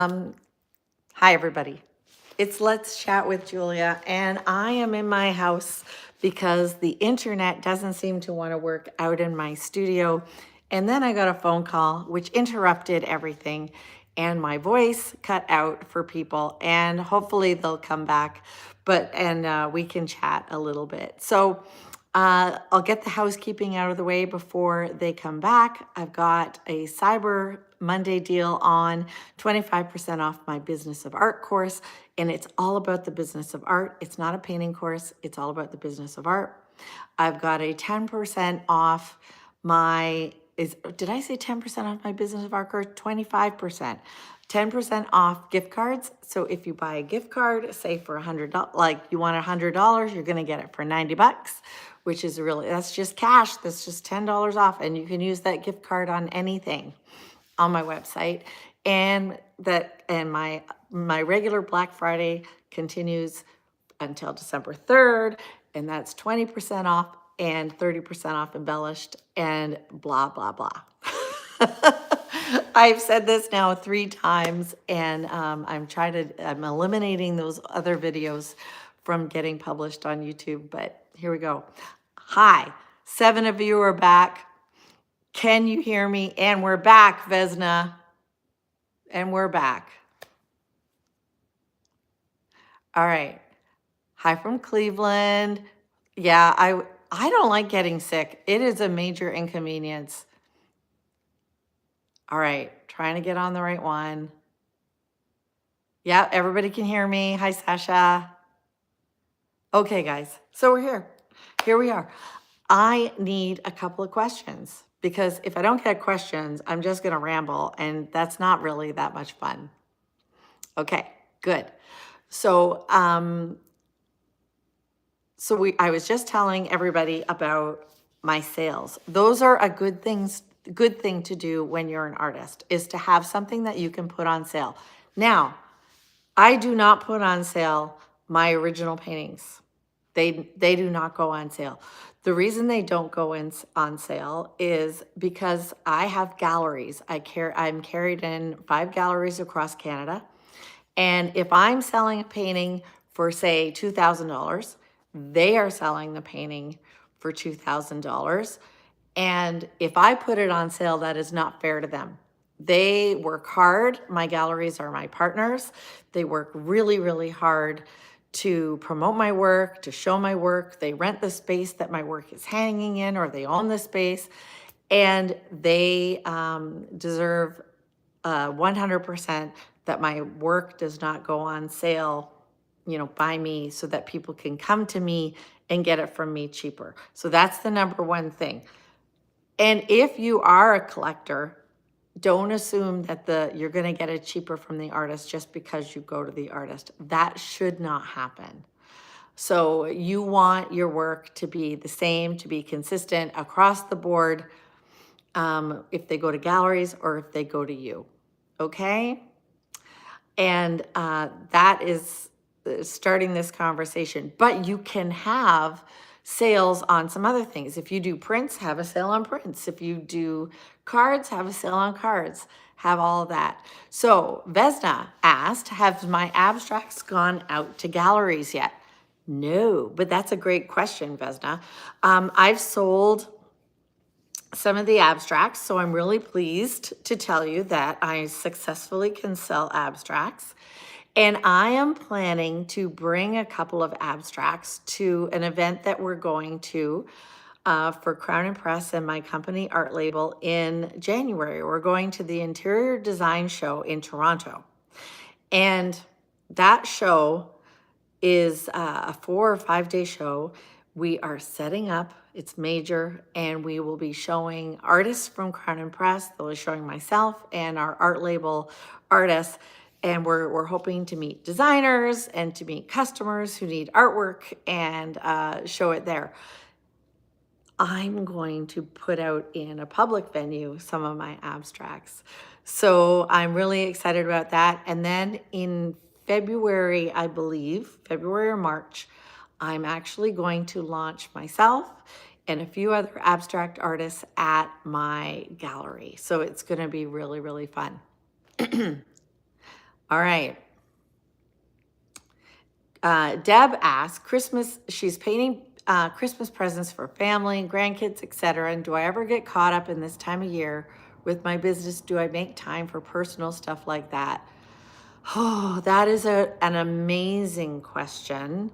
Hi, everybody. It's Let's Chat with Julia, and I am in my house because the internet doesn't seem to want to work out in my studio. And then I got a phone call, which interrupted everything, and my voice cut out for people, and hopefully they'll come back, and we can chat a little bit. So I'll get the housekeeping out of the way before they come back. I've got a Cyber Monday deal on 25% off my Business of Art course, and it's all about the business of art. It's not a painting course, it's all about the business of art. I've got a 10% off did I say 10% off my Business of Art course? 25%. 10% off gift cards. So if you buy a gift card, say for $100, like you want $100, you're going to get it for 90 bucks, which is that's just cash. That's just $10 off. And you can use that gift card on anything on my website. And my regular Black Friday continues until December 3rd, and that's 20% off and 30% off embellished and blah, blah, blah. I've said this now 3 times, and I'm eliminating those other videos from getting published on YouTube, but here we go. Hi, 7 of you are back. Can you hear me? And we're back, Vesna. And we're back. All right. Hi from Cleveland. Yeah, I don't like getting sick. It is a major inconvenience. All right, trying to get on the right one. Yeah, everybody can hear me. Hi, Sasha. Okay, guys, so we're here. Here we are. I need a couple of questions because if I don't get questions, I'm just going to ramble, and that's not really that much fun. Okay, good. So, I was just telling everybody about my sales. Those are a good thing to do when you're an artist, is to have something that you can put on sale. Now, I do not put on sale my original paintings. They do not go on sale. The reason they don't go on sale is because I have galleries. I'm carried in 5 galleries across Canada. And if I'm selling a painting for, say, $2,000, they are selling the painting for $2,000. And if I put it on sale, that is not fair to them. They work hard. My galleries are my partners. They work really, really hard to promote my work, to show my work. They rent the space that my work is hanging in, or they own the space. And they deserve 100% that my work does not go on sale, by me, so that people can come to me and get it from me cheaper. So that's the number one thing. And if you are a collector, don't assume that you're going to get it cheaper from the artist just because you go to the artist. That should not happen. So you want your work to be the same, to be consistent across the board, if they go to galleries or if they go to you. Okay? And that is starting this conversation. But you can have sales on some other things. If you do prints, have a sale on prints. If you do cards, have a sale on cards. Have all of that. So Vesna asked, have my abstracts gone out to galleries yet? No, but that's a great question, Vesna. I've sold some of the abstracts, so I'm really pleased to tell you that I successfully can sell abstracts. And I am planning to bring a couple of abstracts to an event that we're going to for Crown and Press and my company Art Label in January. We're going to the Interior Design Show in Toronto. And that show is a 4 or 5 day show. We are setting up, it's major, and we will be showing artists from Crown and Press. They'll be showing myself and our Art Label artists. And we're hoping to meet designers and to meet customers who need artwork and show it there. I'm going to put out in a public venue some of my abstracts. So I'm really excited about that. And then in February, I believe, February or March, I'm actually going to launch myself and a few other abstract artists at my gallery. So it's going to be really, really fun. All right. Deb asks, she's painting Christmas presents for family, grandkids, etc. And do I ever get caught up in this time of year with my business? Do I make time for personal stuff like that? Oh, that is an amazing question,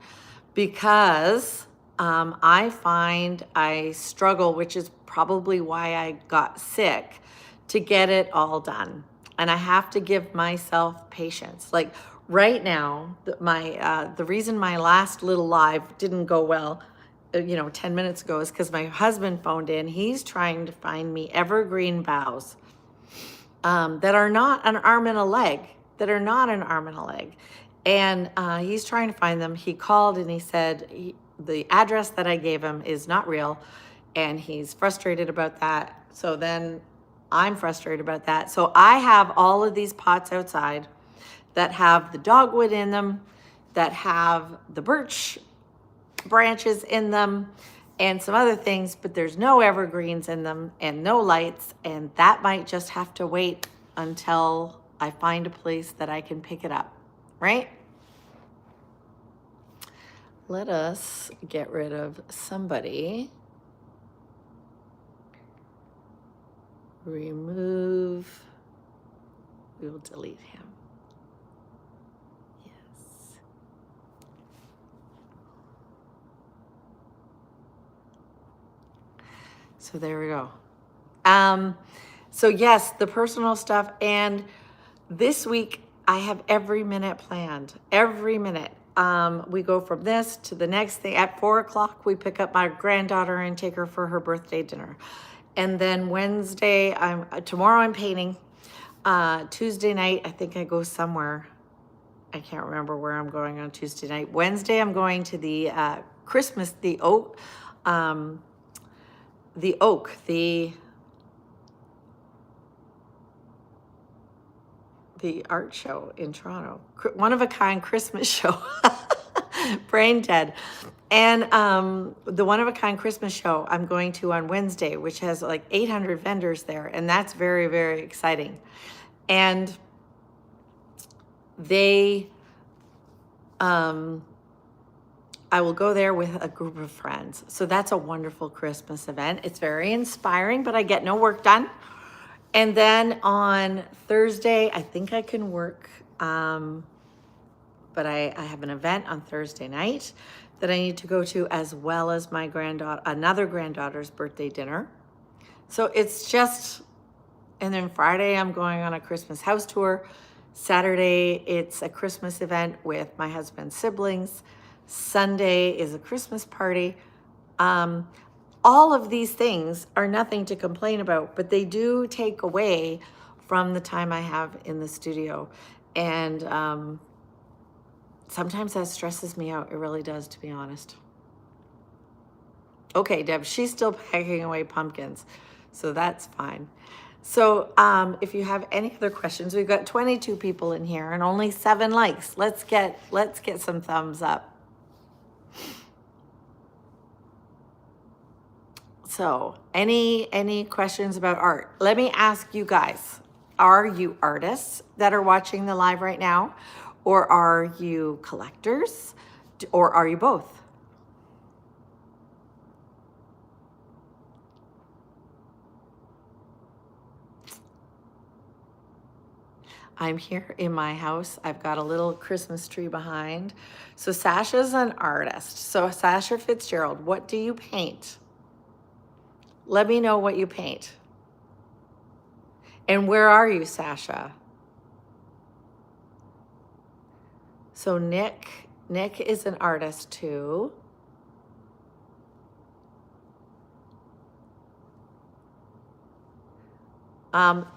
because I find I struggle, which is probably why I got sick, to get it all done. And I have to give myself patience. Like right now, the reason my last little live didn't go well, 10 minutes ago, is because my husband phoned in. He's trying to find me evergreen boughs that are not an arm and a leg, And he's trying to find them. He called and he said the address that I gave him is not real, and he's frustrated about that. So then I'm frustrated about that. So I have all of these pots outside that have the dogwood in them, that have the birch branches in them, and some other things, but there's no evergreens in them and no lights, and that might just have to wait until I find a place that I can pick it up, right? Let us get rid of somebody. Remove. We will delete him. Yes. So there we go. So yes, the personal stuff. And this week I have every minute planned, every minute. We go from this to the next thing. At 4:00, we pick up my granddaughter and take her for her birthday dinner. And then Wednesday, tomorrow I'm painting. Tuesday night, I think I go somewhere. I can't remember where I'm going on Tuesday night. Wednesday, I'm going to the Christmas, the Oak, the art show in Toronto, one of a kind Christmas show, brain dead. And the one of a kind Christmas show I'm going to on Wednesday, which has like 800 vendors there. And that's very, very exciting. And I will go there with a group of friends. So that's a wonderful Christmas event. It's very inspiring, but I get no work done. And then on Thursday, I think I can work, but I have an event on Thursday night that I need to go to, as well as my another granddaughter's birthday dinner. So it's just, and then Friday I'm going on a Christmas house tour. Saturday, it's a Christmas event with my husband's siblings. Sunday is a Christmas party. All of these things are nothing to complain about, but they do take away from the time I have in the studio. And sometimes that stresses me out. It really does, to be honest. Okay, Deb, she's still packing away pumpkins, so that's fine. So if you have any other questions, we've got 22 people in here and only 7 likes. Let's get some thumbs up. So any questions about art? Let me ask you guys, are you artists that are watching the live right now? Or are you collectors? Or are you both? I'm here in my house. I've got a little Christmas tree behind. So Sasha's an artist. So Sasha Fitzgerald, what do you paint? Let me know what you paint. And where are you, Sasha? So Nick is an artist too.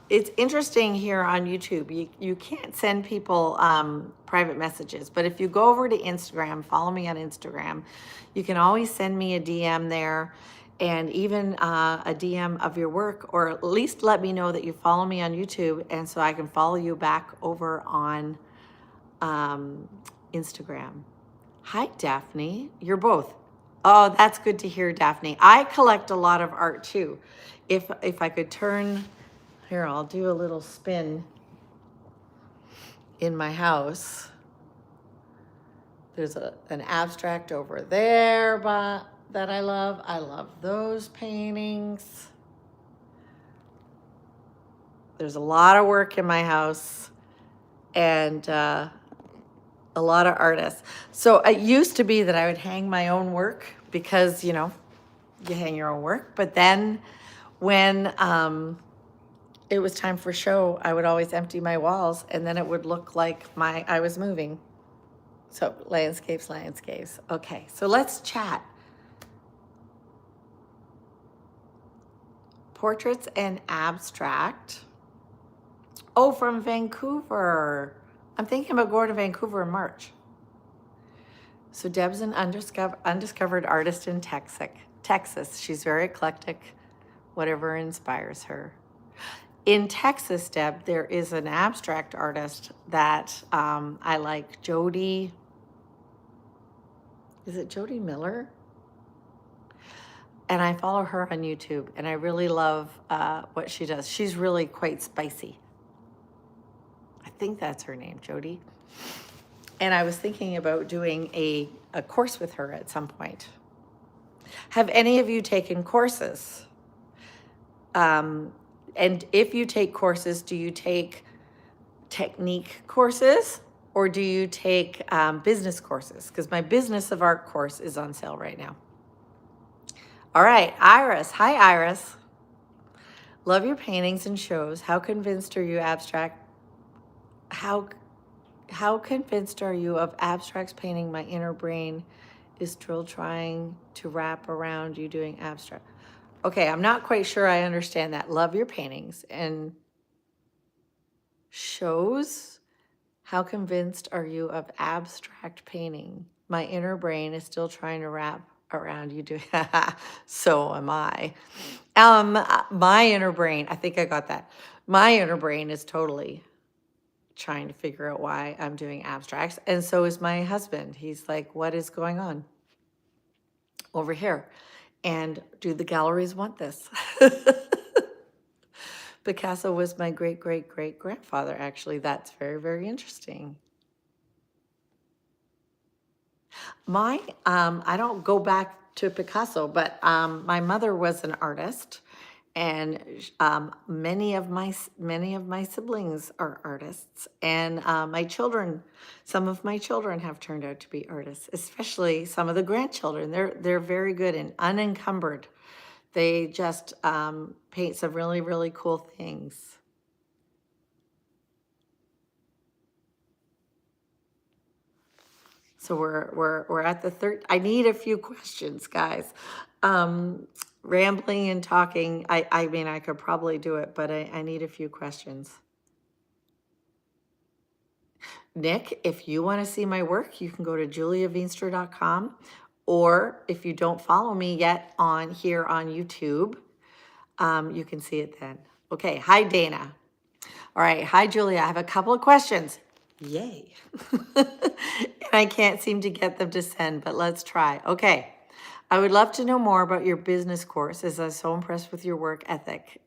It's interesting here on YouTube. You can't send people private messages, but if you go over to Instagram, follow me on Instagram, you can always send me a DM there, and even a DM of your work, or at least let me know that you follow me on YouTube, and so I can follow you back over on Instagram. Hi, Daphne. You're both. Oh, that's good to hear, Daphne. I collect a lot of art too. If I could turn, here, I'll do a little spin. in my house. There's an abstract over there that I love. I love those paintings. There's a lot of work in my house and a lot of artists. So it used to be that I would hang my own work because, you hang your own work. But then when it was time for show, I would always empty my walls and then it would look like I was moving. So landscapes. Okay, so let's chat. Portraits and abstract. Oh, from Vancouver. I'm thinking about going to Vancouver in March. So Deb's an undiscovered artist in Texas. She's very eclectic, whatever inspires her. In Texas, Deb, there is an abstract artist that I like, Jody. Is it Jody Miller? And I follow her on YouTube, and I really love what she does. She's really quite spicy. I think that's her name, Jody. And I was thinking about doing a course with her at some point. Have any of you taken courses? And if you take courses, do you take technique courses or do you take business courses? Because my business of art course is on sale right now. All right, Iris. Hi, Iris. Love your paintings and shows. How convinced are you How convinced are you of abstracts painting? My inner brain is still trying to wrap around you doing abstract. Okay, I'm not quite sure I understand that. Love your paintings and shows. How convinced are you of abstract painting? My inner brain is still trying to wrap around you doing. So am I. My inner brain, I think I got that. My inner brain is totally trying to figure out why I'm doing abstracts. And so is my husband. He's like, what is going on over here? And do the galleries want this? Picasso was my great-great-great-grandfather, actually. That's very, very interesting. I don't go back to Picasso, but my mother was an artist. And many of my siblings are artists, and some of my children have turned out to be artists, especially some of the grandchildren. They're very good and unencumbered. They just paint some really, really cool things. So we're at the third. I need a few questions, guys. Rambling and talking, I mean, I could probably do it, but I need a few questions. Nick, if you want to see my work, you can go to juliaveenstra.com, or if you don't follow me yet here on YouTube, you can see it then. Okay, hi Dana. All right, hi Julia, I have a couple of questions. Yay. I can't seem to get them to send, but let's try. Okay. I would love to know more about your business course, as I'm so impressed with your work ethic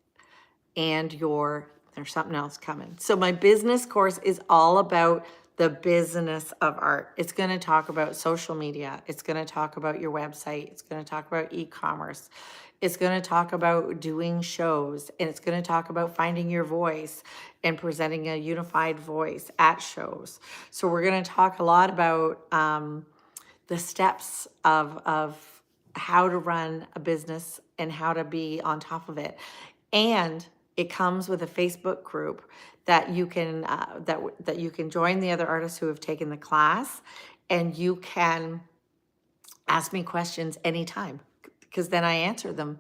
and there's something else coming. So my business course is all about the business of art. It's going to talk about social media. It's going to talk about your website. It's going to talk about e-commerce. It's going to talk about doing shows, and it's going to talk about finding your voice and presenting a unified voice at shows. So we're going to talk a lot about the steps of how to run a business and how to be on top of it. And it comes with a Facebook group that you can that you can join the other artists who have taken the class, and you can ask me questions anytime, because then I answer them,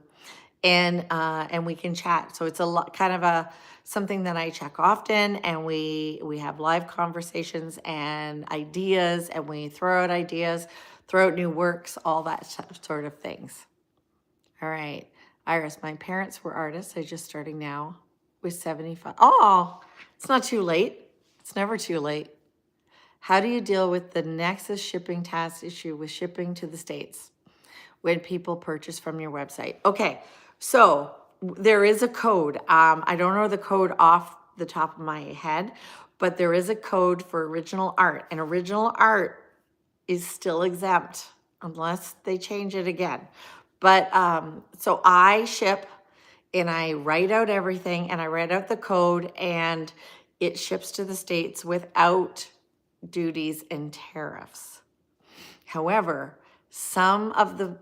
and we can chat. So it's a lot, kind of something that I check often, and we have live conversations and ideas, and we throw out ideas, throw out new works, all that sort of things. All right, Iris, my parents were artists. I'm just starting now with 75. Oh, it's not too late. It's never too late. How do you deal with the Nexus shipping tax issue with shipping to the States when people purchase from your website? Okay, so there is a code. I don't know the code off the top of my head, but there is a code for original art, and original art is still exempt unless they change it again. But so I ship and I write out everything and I write out the code, and it ships to the States without duties and tariffs. However, some of the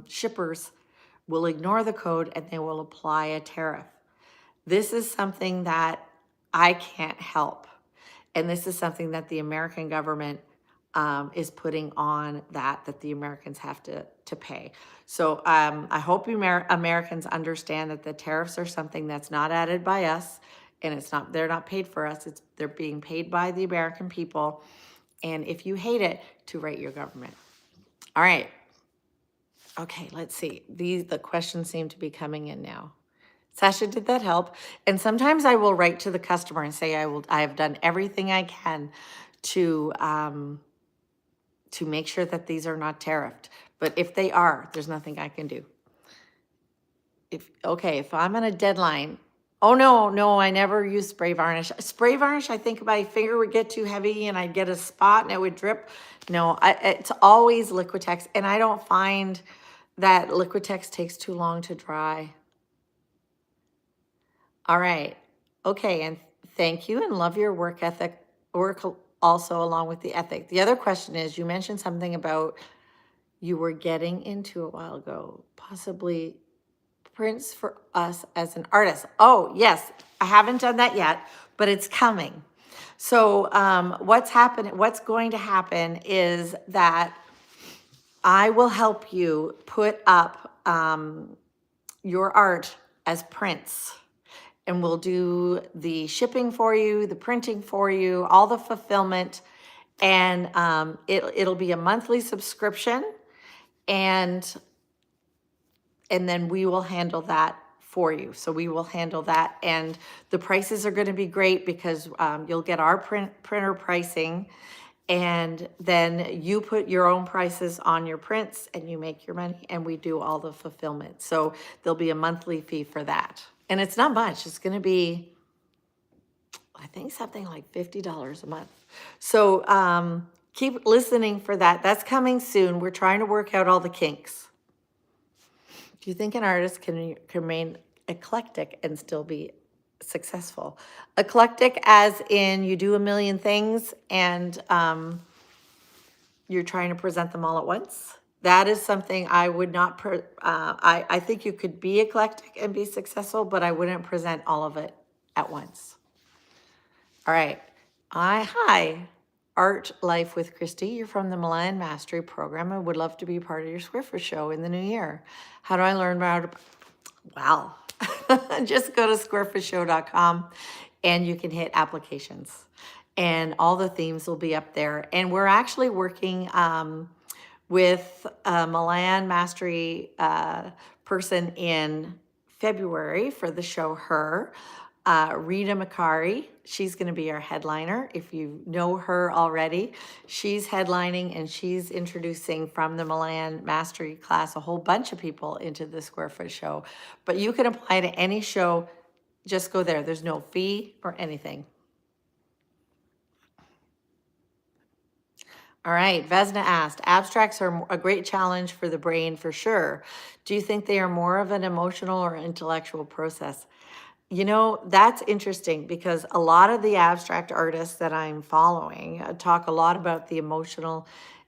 shippers will ignore the code and they will apply a tariff. This is something that I can't help. And this is something that the American government is putting on that the Americans have to pay. So I hope Americans understand that the tariffs are something that's not added by us, and they're not paid for us. They're being paid by the American people. And if you hate it, to write your government. All right. Okay, let's see. The questions seem to be coming in now. Sasha, did that help? And sometimes I will write to the customer and say, I have done everything I can to make sure that these are not tariffed. But if they are, there's nothing I can do. If I'm on a deadline, oh no, I never use spray varnish. Spray varnish, I think my finger would get too heavy and I'd get a spot and it would drip. No, it's always Liquitex, and I don't find that Liquitex takes too long to dry. All right. Okay, and thank you, and love your work ethic, work also along with the ethic. The other question is, you mentioned something about you were getting into a while ago, possibly prints for us as an artist. Oh, yes, I haven't done that yet, but it's coming. So what's going to happen is that I will help you put up your art as prints. And we'll do the shipping for you, the printing for you, all the fulfillment. And it'll be a monthly subscription. And then we will handle that for you. So we will handle that. And the prices are going to be great because you'll get our printer pricing. And then you put your own prices on your prints and you make your money, and we do all the fulfillment. So there'll be a monthly fee for that. And it's not much. It's going to be, I think, something like $50 a month. So keep listening for that. That's coming soon. We're trying to work out all the kinks. Do you think an artist can remain eclectic and still be successful? Eclectic as in you do a million things and you're trying to present them all at once? That is something I would not, I think you could be eclectic and be successful, but I wouldn't present all of it at once. All right. Hi, Art Life with Christy. You're from the Milan Mastery Program. I would love to be part of your Square Show in the new year. How do I learn about it? Well, just go to squarefootshow.com and you can hit applications. And all the themes will be up there. And we're actually working with a Milan Mastery person in February for the show Her. Rita Macari, she's going to be our headliner. If you know her already, she's headlining and she's introducing from the Milan Mastery class a whole bunch of people into the Square Foot Show. But you can apply to any show. Just go there. There's no fee or anything. All right, Vesna asked, abstracts are a great challenge for the brain for sure. Do you think they are more of an emotional or intellectual process? You know, that's interesting because a lot of the abstract artists that I'm following talk a lot about the emotional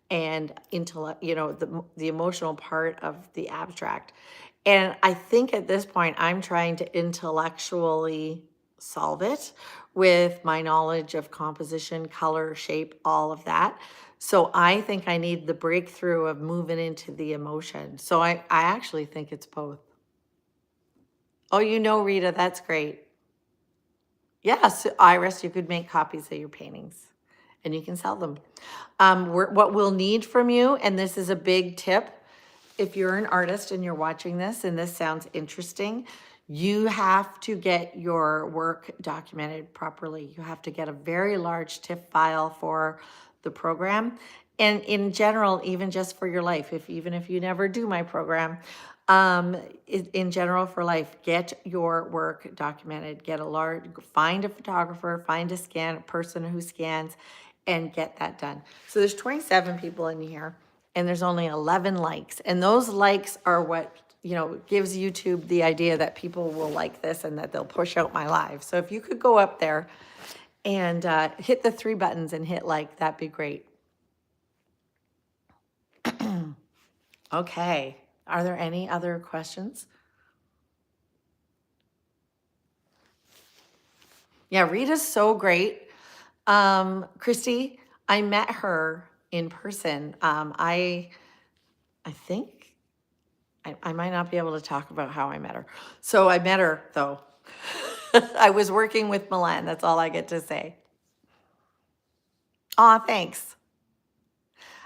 and intellect, the emotional part of the abstract. And I think at this point, I'm trying to intellectually solve it with my knowledge of composition, color, shape, all of that. So I think I need the breakthrough of moving into the emotion. So I actually think it's both. Oh, Rita, that's great. Yes, Iris, you could make copies of your paintings and you can sell them. What we'll need from you, and this is a big tip, if you're an artist and you're watching this and this sounds interesting, you have to get your work documented properly. You have to get a very large TIFF file for the program. And in general, even just for your life, even if you never do my program, In general for life, get your work documented, find a photographer, find a person who scans, and get that done. So there's 27 people in here, and there's only 11 likes. And those likes are what, gives YouTube the idea that people will like this and that they'll push out my live. So if you could go up there and hit the 3 buttons and hit like, that'd be great. Okay. Are there any other questions? Yeah, Rita's so great. Christy, I met her in person. I think I might not be able to talk about how I met her. So I met her though. I was working with Milan. That's all I get to say. Aw, thanks.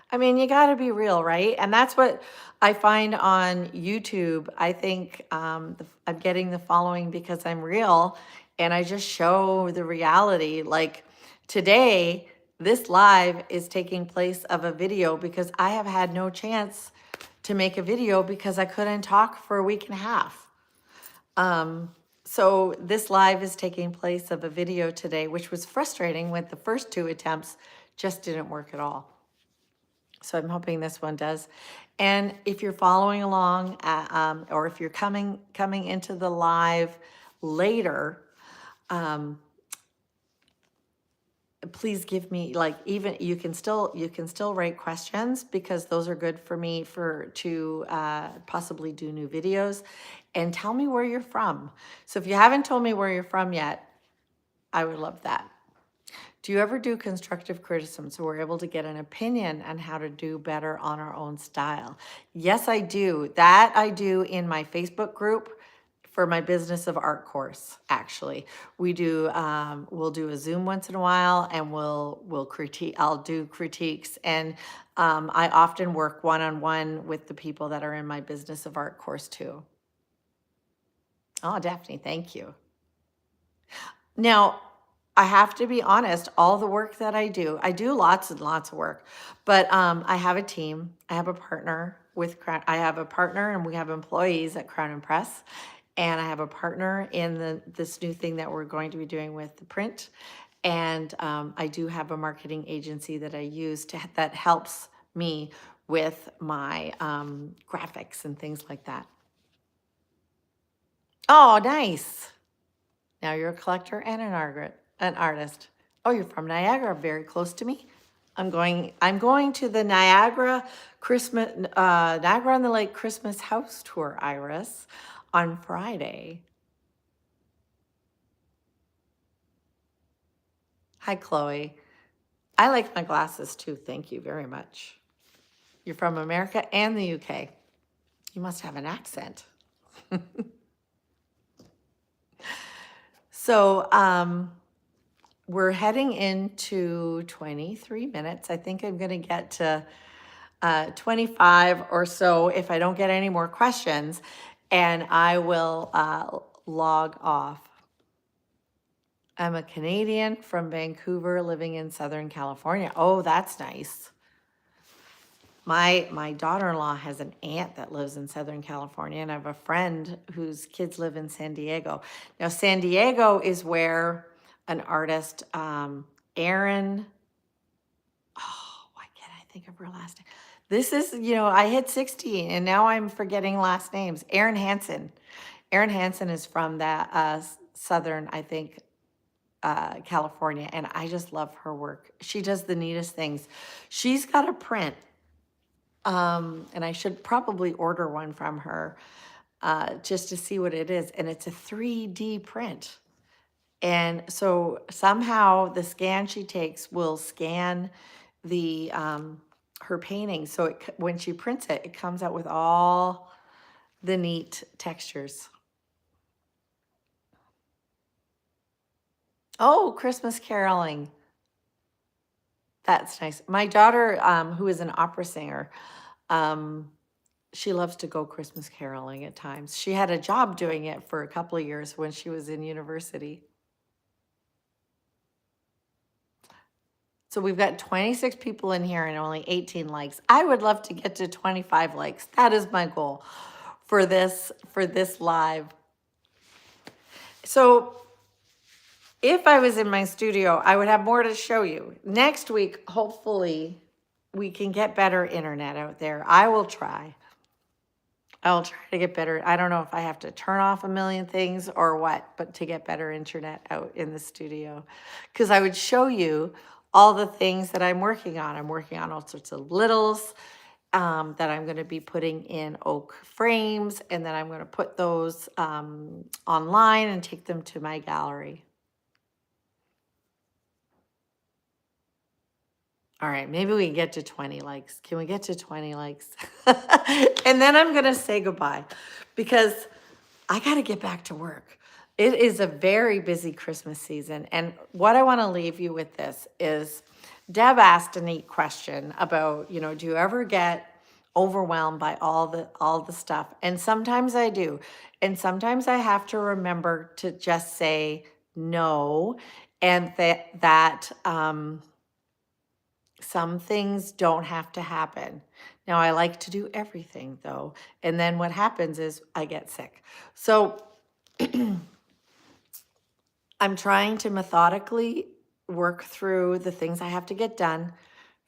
I mean, you got to be real, right? And that's what I find on YouTube. I think I'm getting the following because I'm real and I just show the reality. Like today, this live is taking place of a video because I have had no chance to make a video because I couldn't talk for a week and a half. So this live is taking place of a video today, which was frustrating with the first 2 attempts, just didn't work at all. So I'm hoping this one does. And if you're following along, or if you're coming into the live later, please give me even you can still write questions because those are good for me to possibly do new videos, and tell me where you're from. So if you haven't told me where you're from yet, I would love that. Do you ever do constructive criticism so we're able to get an opinion on how to do better on our own style? Yes, I do. That I do in my Facebook group for my business of art course. Actually, we'll do a Zoom once in a while, and we'll critique. I'll do critiques, and I often work one-on-one with the people that are in my business of art course too. Oh, Daphne, thank you. Now, I have to be honest, all the work that I do lots and lots of work, but I have a team. I have a partner and we have employees at Crown and Press, and I have a partner in this new thing that we're going to be doing with the print. And I do have a marketing agency that I use that helps me with my graphics and things like that. Oh, nice. Now you're a collector and an artist. Oh, you're from Niagara, very close to me. I'm going to the Niagara on the Lake Christmas house tour, Iris, on Friday. Hi, Chloe. I like my glasses too. Thank you very much. You're from America and the UK. You must have an accent. So, we're heading into 23 minutes. I think I'm going to get to 25 or so if I don't get any more questions, and I will log off. I'm a Canadian from Vancouver living in Southern California. Oh, that's nice. My daughter-in-law has an aunt that lives in Southern California, and I have a friend whose kids live in San Diego. Now, San Diego is where an artist, Erin, why can't I think of her last name? This is, I hit 60 and now I'm forgetting last names. Erin Hansen. Erin Hansen is from that Southern, I think, California, and I just love her work. She does the neatest things. She's got a print, and I should probably order one from her just to see what it is. And it's a 3D print. And so somehow the scan she takes will scan the her painting. So when she prints it, it comes out with all the neat textures. Oh, Christmas caroling. That's nice. My daughter, who is an opera singer, she loves to go Christmas caroling at times. She had a job doing it for a couple of years when she was in university. So we've got 26 people in here and only 18 likes. I would love to get to 25 likes. That is my goal. for this live. So if I was in my studio, I would have more to show you. Next week, hopefully, we can get better internet out there. I will try. I will try to get better. I don't know if I have to turn off a million things or what, but to get better internet out in the studio. Because I would show you all the things that I'm working on. I'm working on all sorts of littles that I'm going to be putting in oak frames, and then I'm going to put those online and take them to my gallery. All right, maybe we can get to 20 likes. Can we get to 20 likes? And then I'm going to say goodbye because I got to get back to work. It is a very busy Christmas season. And what I want to leave you with this is Deb asked a neat question about, do you ever get overwhelmed by all the stuff? And sometimes I do. And sometimes I have to remember to just say no, and that some things don't have to happen. Now, I like to do everything though. And then what happens is I get sick. So I'm trying to methodically work through the things I have to get done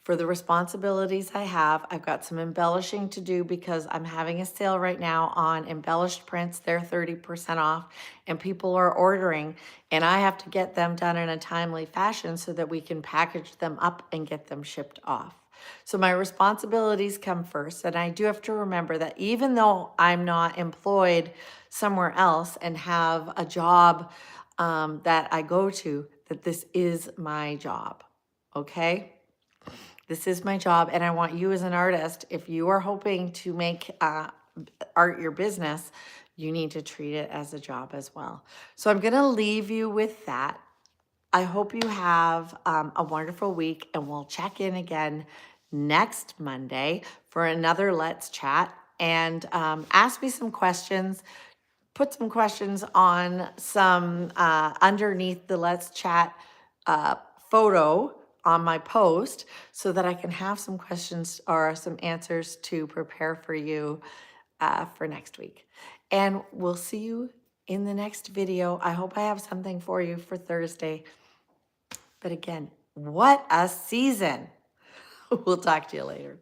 for the responsibilities I have. I've got some embellishing to do because I'm having a sale right now on embellished prints. They're 30% off and people are ordering, and I have to get them done in a timely fashion so that we can package them up and get them shipped off. So my responsibilities come first, and I do have to remember that even though I'm not employed somewhere else and have a job that I go to, that this is my job, okay? This is my job, and I want you as an artist, if you are hoping to make art your business, you need to treat it as a job as well. So I'm gonna leave you with that. I hope you have a wonderful week, and we'll check in again next Monday for another Let's Chat, and ask me some questions. Put some questions on some underneath the Let's Chat photo on my post so that I can have some questions or some answers to prepare for you for next week. And we'll see you in the next video. I hope I have something for you for Thursday. But again, what a season. We'll talk to you later.